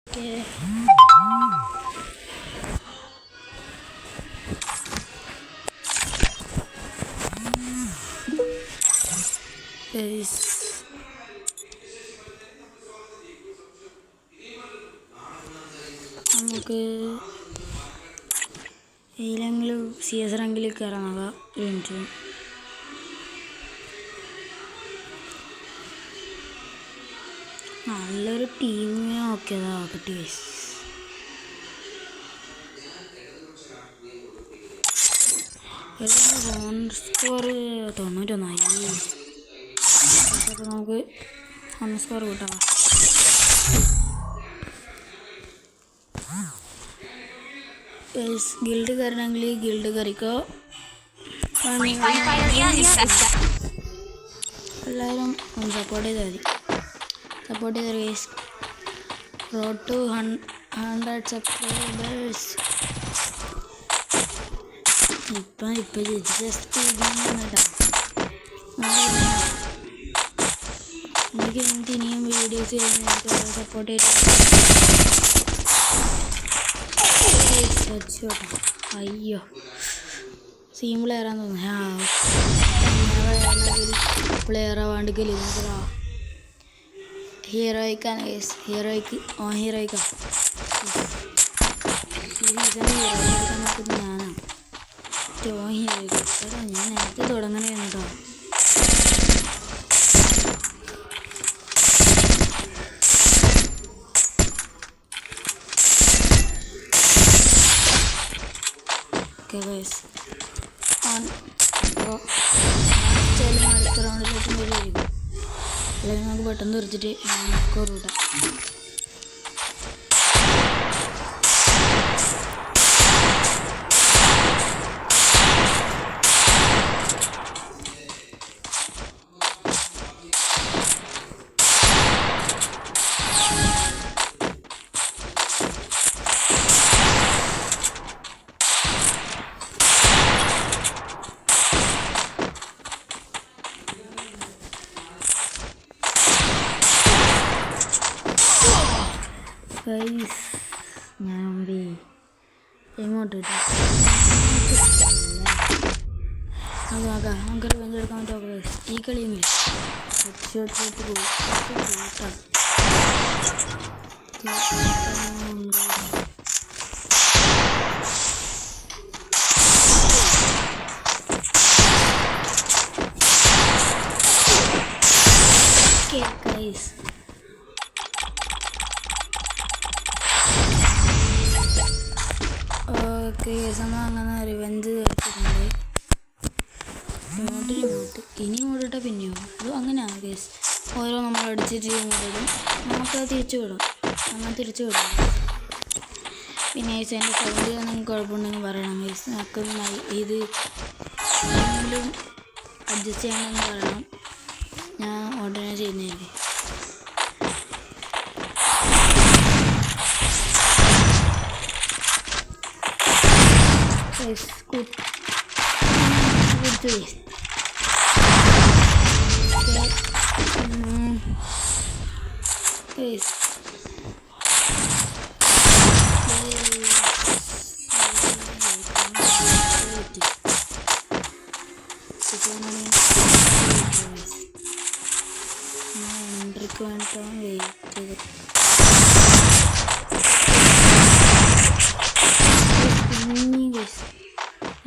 Okay. Guys, നമുക്ക് ഏതെങ്കിലും CS റാങ്കിൽ കയറാനാകാം. മിനിറ്റ് നല്ലൊരു ടീമിനെ നോക്കിയതാ കിട്ടി ഗൈസ്. Ron score 91. നമുക്ക് 1 സ്കോർ കൂട്ടാം. ഗിൽഡ് കയറണമെങ്കിൽ ഗിൽഡ് കയറിക്കോ. എല്ലാവരും ഒന്ന് സപ്പോർട്ട് ചെയ്താൽ മതി. സപ്പോർട്ട് ചെയ്ത ഗൈസ്. Road to 100 subscribers. ഇപ്പം ജസ്റ്റ് കേട്ടോ. എനിക്ക് എന്ത് ഇനിയും വീഡിയോസ് ചെയ്യുന്നതിന് സപ്പോർട്ട് ചെയ്ത് അയ്യോ സീം പ്ലെയറാന്ന് തോന്നുന്നു. Player ആവാണ്ടെങ്കിൽ ഹീറോയ്ക്കാണ് case. ഹീറോയ്ക്ക് ഹീറോയ്ക്കാ ഞാനാണ് ഹീറോയ്ക്ക്. ഞാൻ നേരത്തെ തുടങ്ങണേ കേട്ടോ. ഓക്കെ ഗൈസ്, അപ്പോൾ അടുത്ത റൗണ്ടിലേക്ക് വരികയായിരിക്കും. അല്ലെങ്കിൽ നമുക്ക് പെട്ടെന്ന് നിർത്തിയിട്ട് കൂട്ടാം. ഗൈസ് ഞാൻ എങ്ങോട്ട് നോക്കാം. നമുക്കൊരു വെഞ്ചെടുക്കാൻ പറ്റുമോ? ഈ കളിയുമില്ല. ഹെഡ്ഷോട്ട് പോയി കൂട്ടാം. ഗൈസ് ഓക്കെ, നമ്മൾ അങ്ങനെ റിവെഞ്ച് എടുത്തിട്ടുണ്ട്. ഇനി മൂടിട്ട പിന്നെയോ അത് അങ്ങനെയാണ് ഗൈസ്. ഓരോ നമ്മൾ അടിച്ചിട്ട് മൂടിടും, നമുക്കത് തിരിച്ചു വിടും. അങ്ങനെ തിരിച്ചു വിടും. പിന്നെ ഗൈസ് എൻ്റെ സൗണ്ട് നിങ്ങൾക്ക് കുഴപ്പമുണ്ടെങ്കിൽ പറയണം ഗൈസ്. നമുക്ക് ഇത് എന്തെങ്കിലും അഡ്ജസ്റ്റ് ചെയ്യണമെന്ന് പറയണം. ഞാൻ ഉടനെ ചെയ്യുന്നതായിരിക്കും. Good. Good. Yes.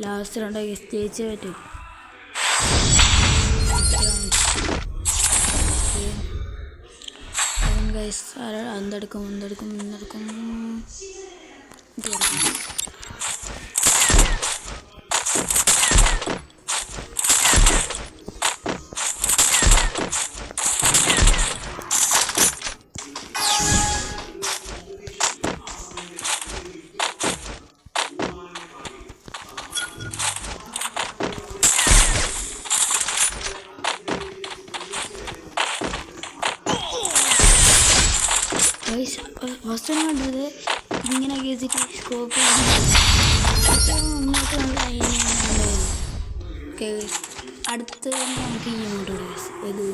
Last round ജയിച്ചേ പറ്റും. ഗൈസ് എന്തെടുക്കും ഫസ്റ്റ് കണ്ടത് ഇങ്ങനെ കേസിട്ട് സ്കോപ്പ് മുന്നോട്ട് ഓക്കെ. അടുത്ത് നമുക്ക് ഈ ഇങ്ങോട്ട് ഇത്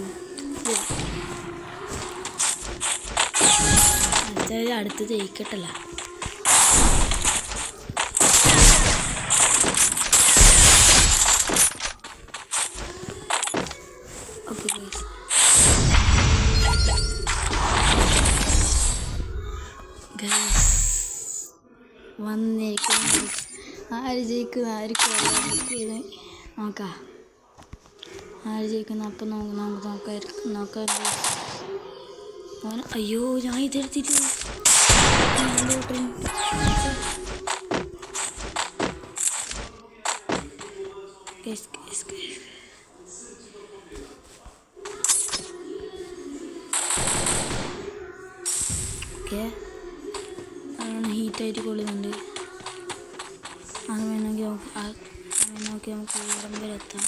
വെച്ചാൽ അടുത്ത് ജയിക്കട്ടല്ല. ഓക്കെ ഗൈസ് വന്നിരിക്കുന്നു. ആര് ജയിക്കുന്നു ആർക്കും നോക്കാം ആര് ജയിക്കുന്നു. അപ്പം നോക്കാം. അയ്യോ ഞാൻ ഇതെടുത്തിട്ട് ഓക്കെ അതാണ് ഹീറ്റായിട്ട് കൊള്ളുന്നുണ്ട്. അത് വേണമെങ്കിൽ നമുക്ക് ഇവിടം വരെ എത്താം.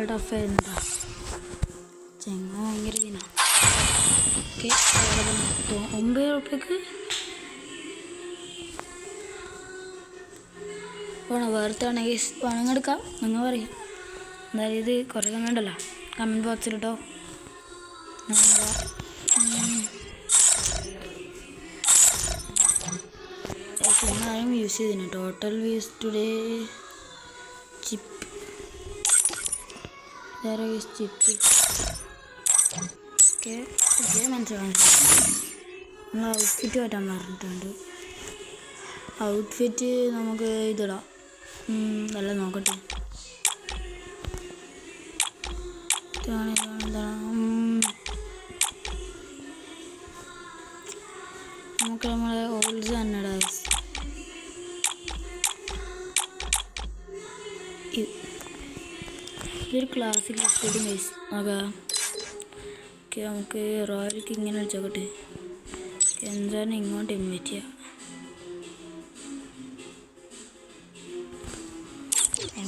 ടഫായിരുന്നു ചെങ്ങ ഭയങ്കര ദിന. ഓക്കെ 9 റുപ്യക്ക് വേണോ വേർത്താണെങ്കിൽ പണം എടുക്കാം നിങ്ങൾ പറയാം. എന്തായാലും ഇത് കുറേ സമയമുണ്ടല്ലോ കമൻറ്റ് ബോക്സിലിട്ടോ. ആരും യൂസ് ചെയ്തിന് ടോട്ടൽ വ്യൂസ് ടുഡേ ചിപ്പ് ചിപ്പ്. ഓക്കെ മനസ്സിലായി. നമ്മൾ ഔട്ട്ഫിറ്റ് മാറ്റാൻ പറഞ്ഞിട്ടുണ്ട്. ഔട്ട്ഫിറ്റ് നമുക്ക് ഇതിടാം. നല്ല നോക്കട്ടെ. നമുക്ക് നമ്മളെ ഓൾസ് തന്നെ ഇടാം. ഇതൊരു ക്ലാസിക് ലിക്വിഡ് മൈസ് നോക്കാം. ഓക്കെ നമുക്ക് റോയൽക്ക് ഇങ്ങനെ വെച്ചോട്ടെ. എന്താണ് ഇങ്ങോട്ട് ഇൻവൈറ്റ് ചെയ്യാം.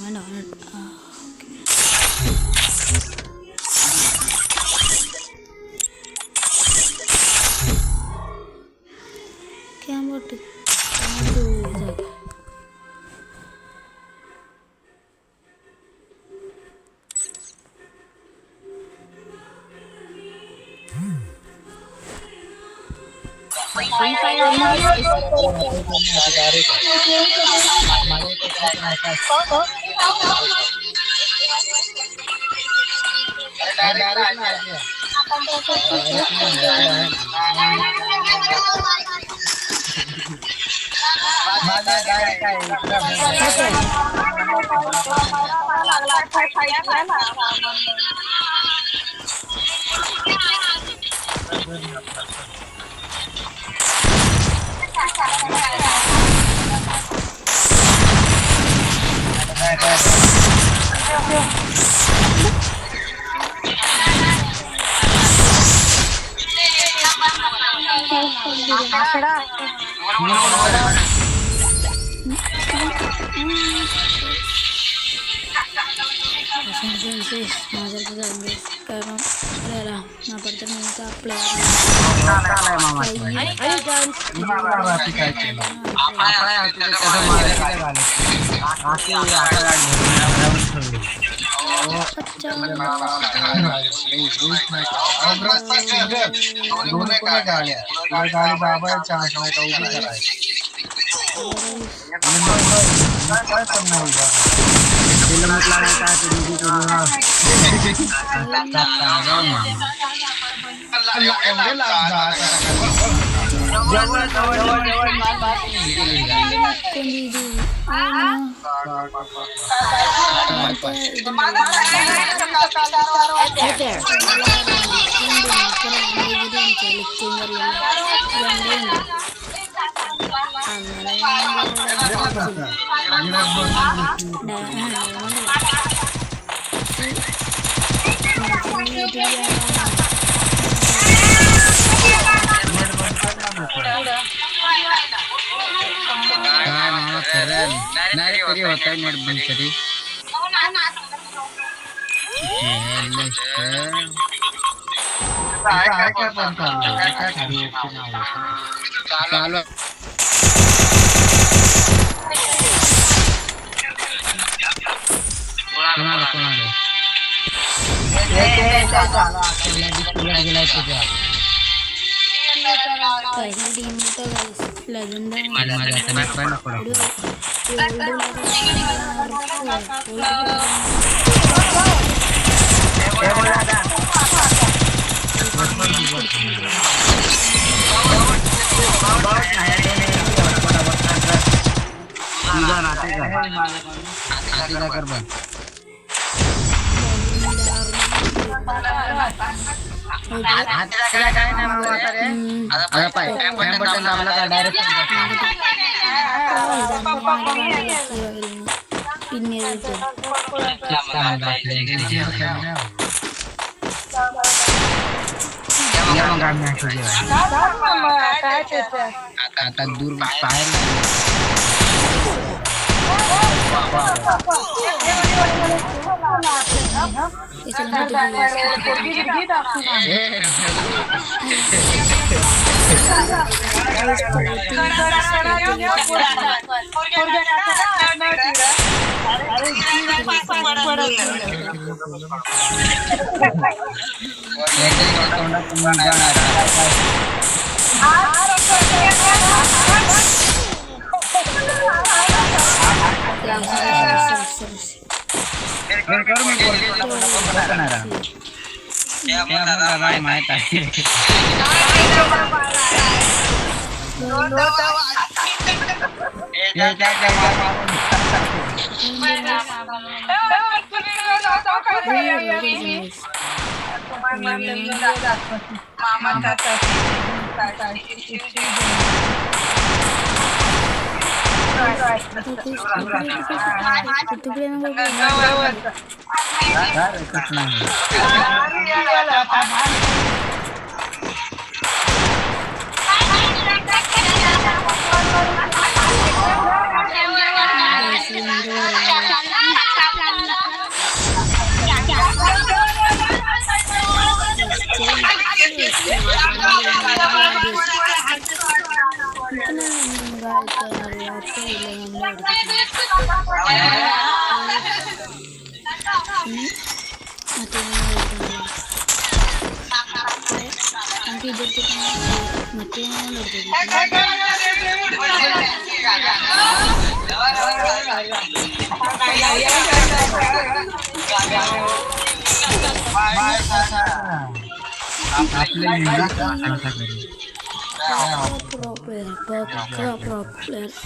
വേണ്ട ക്യാമ്പോട്ട് ഇതാക്കാം. കാരണം അപ്പുറത്തെ നിങ്ങൾക്ക് ആ പ്ലെയർ नाही तरी होत आहे नेट बंद तरी चालू पहिली टीम होतं लेजेंड പിന്നെ आता दूर पाहायला माहित आहे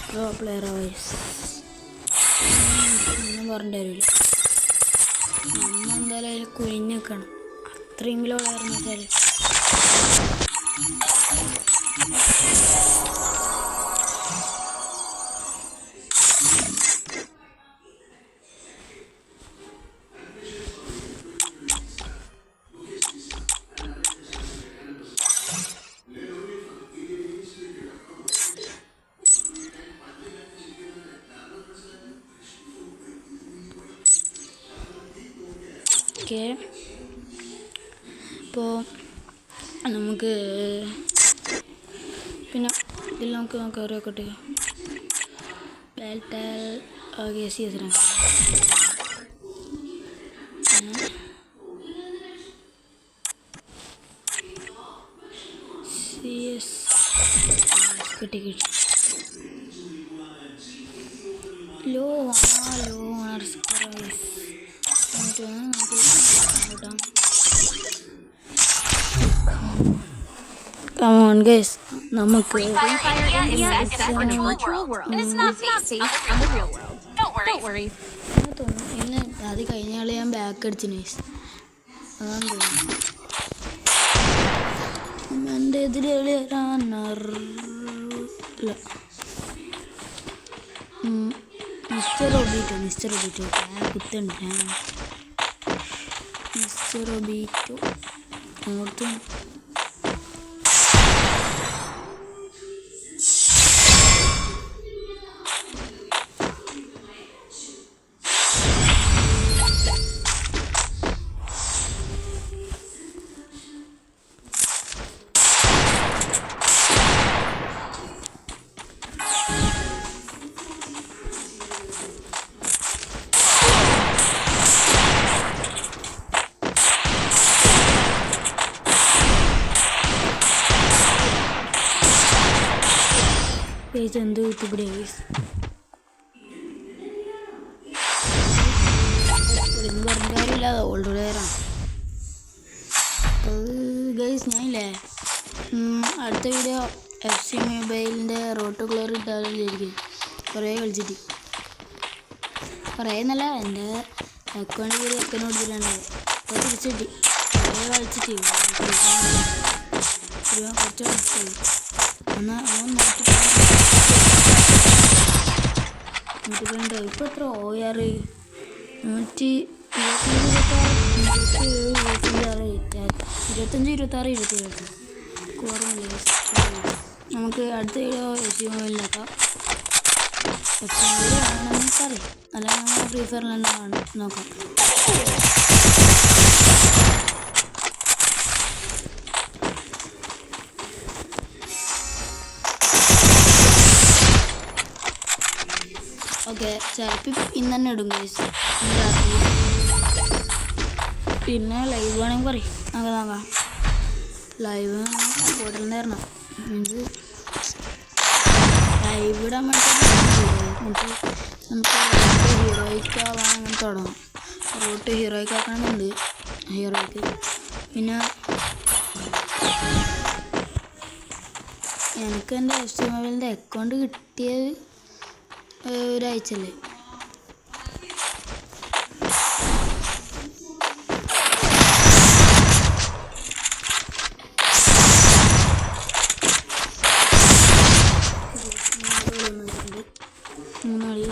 pro player പറഞ്ഞില്ല നമ്മ എന്തായാലും കുഴിഞ്ഞ് നിൽക്കണം അത്രയും കിലോ വളർന്നു വെച്ചാൽ ഇപ്പോൾ നമുക്ക് പിന്നെ ഇതിൽ നമുക്ക് കയറി വെക്കട്ടെ ആകെ സീസറാണ് കിട്ടി ലോ Come on guys, നമുക്ക് ഇന്ന് അത് കഴിഞ്ഞ ആള് ഞാൻ ബാക്ക് അടിച്ചു നൈസ് അതാണ് തോന്നുന്നു എൻ്റെ എതിരെ മിസ്റ്റർ ഒബീറ്റോ കുത്തുണ്ട് മിസ്റ്റർ റൊബീറ്റോ അങ്ങോട്ട് എന്ത് കുത്തിപ്പിടി പറഞ്ഞ കാര്യമില്ല ഓൾഡ് പ്ലെയറാണ് ഗൈസ്. ഞാനില്ലേ അടുത്ത വീഡിയോ FC മൊബൈലിൻ്റെ റോഡ് ടു ഗ്ലോറി ഇട്ടാലിരിക്കും. കുറേ കളിച്ചിട്ട് കുറേ എന്നല്ല എൻ്റെ അക്കൗണ്ട് കൂടി അക്കൗണ്ട് കൊടുത്തിട്ടുണ്ടായത് അപ്പോൾ തിരിച്ചു കിട്ടി. കുറേ കളിച്ചിട്ട് കുറച്ച് കളിച്ചിട്ട് എന്നാൽ അവൻ നോക്കിപ്പോയിട്ടുണ്ട്. ഇപ്പോൾ എത്ര OR 127, 25, 26, 27 കുറവില്ല. നമുക്ക് അടുത്ത വീഡിയോ FC മൊബൈലിലാക്കാം. FC മൊബൈൽ ആണെന്ന് പറയും, അല്ലെങ്കിൽ നമ്മൾ ഫ്രീ ഫയറിൽ തന്നെ നോക്കാം. ഓക്കെ, ചിലപ്പോൾ ഇന്ന് തന്നെ ഇടും ഗൈസ്. പിന്നെ ലൈവ് വേണമെങ്കിൽ പറയും, നമുക്ക് നോക്കാം. ലൈവ് കൂടുതലുണ്ടായിരുന്നു. ലൈവ് ഇടാൻ വേണ്ടി നമുക്ക് ഹീറോയ്ക്കാവാൻ അങ്ങനെ തുടങ്ങാം. റോട്ട് ഹീറോയ്ക്കാക്കണമെന്നുണ്ട്. ഹീറോയ്ക്ക് പിന്നെ എനിക്ക് എൻ്റെ FC മൊബൈലിൻ്റെ അക്കൗണ്ട് കിട്ടിയത് ഒരാഴ്ചയല്ലേ. മൂന്നാളി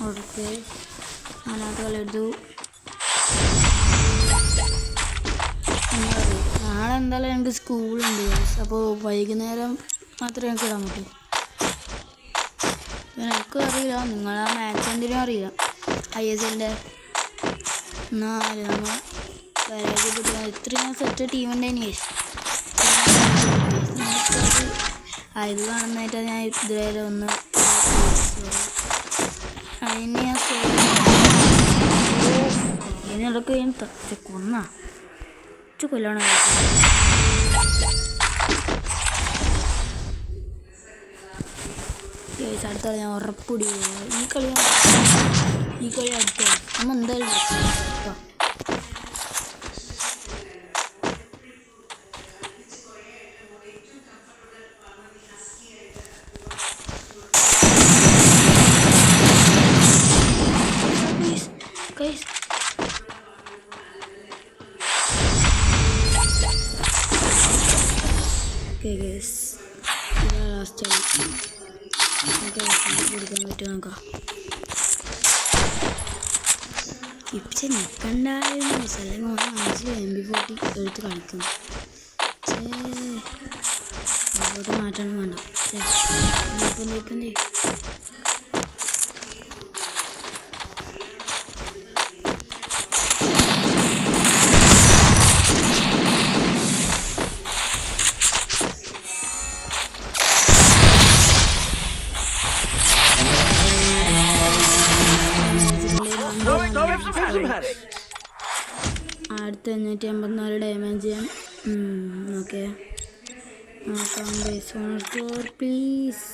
ഓക്കെ, അതിനകത്ത് കളെടുത്തു. നാളെ എന്തായാലും എനിക്ക് സ്കൂളുണ്ട്, അപ്പോൾ വൈകുന്നേരം മാത്രമേ എനിക്ക് ഇടാൻ പറ്റൂ. എനിക്കും അറിയില്ല, നിങ്ങളാ മാച്ച് എന്തിനും അറിയില്ല. ISLൻ്റെ എന്നാല് നമ്മൾ പരാജയപ്പെട്ടു. ഇത്രയും സെറ്റ് ടീമുണ്ടായിന്. ഇത് കാണുന്നതായിട്ടാണ് ഞാൻ ഇതുവരെ ഒന്ന് അതിനിടയ്ക്ക് ഞാൻ കൊന്ന കൊല്ലാണ്. അടുത്ത കളി ഞാൻ ഉറപ്പിടി. ഈ കളി അടുത്ത നമ്മൾ എന്തായാലും കേട്ടോ. Guys, okay guys, ഇതാ ലാസ്റ്റ് ആയി. കൊടുക്കാൻ പറ്റുമോ നോക്കാം. ഇപ്പം നിൽക്കണ്ടായിരുന്നു, അല്ലെങ്കിൽ 5 MB40 എടുത്ത് കളിക്കുന്നു. അങ്ങോട്ട് മാറ്റാൻ വേണ്ട. ഇപ്പം അടുത്ത 584 ഡാമേജ് ചെയ്യാൻ. ഓക്കെ നോക്കാം. പ്ലീസ്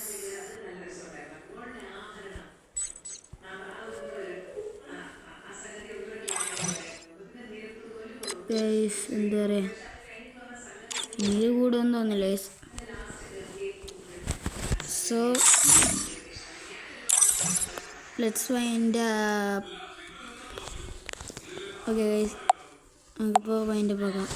ഗൈസ് എന്താ പറയുക, നീര് കൂടുമെന്ന് തോന്നില്ല guys. So let's wind up. Okay guys, നമുക്കിപ്പോൾ വൈൻഡ് അപ്പ് ആക്കാം.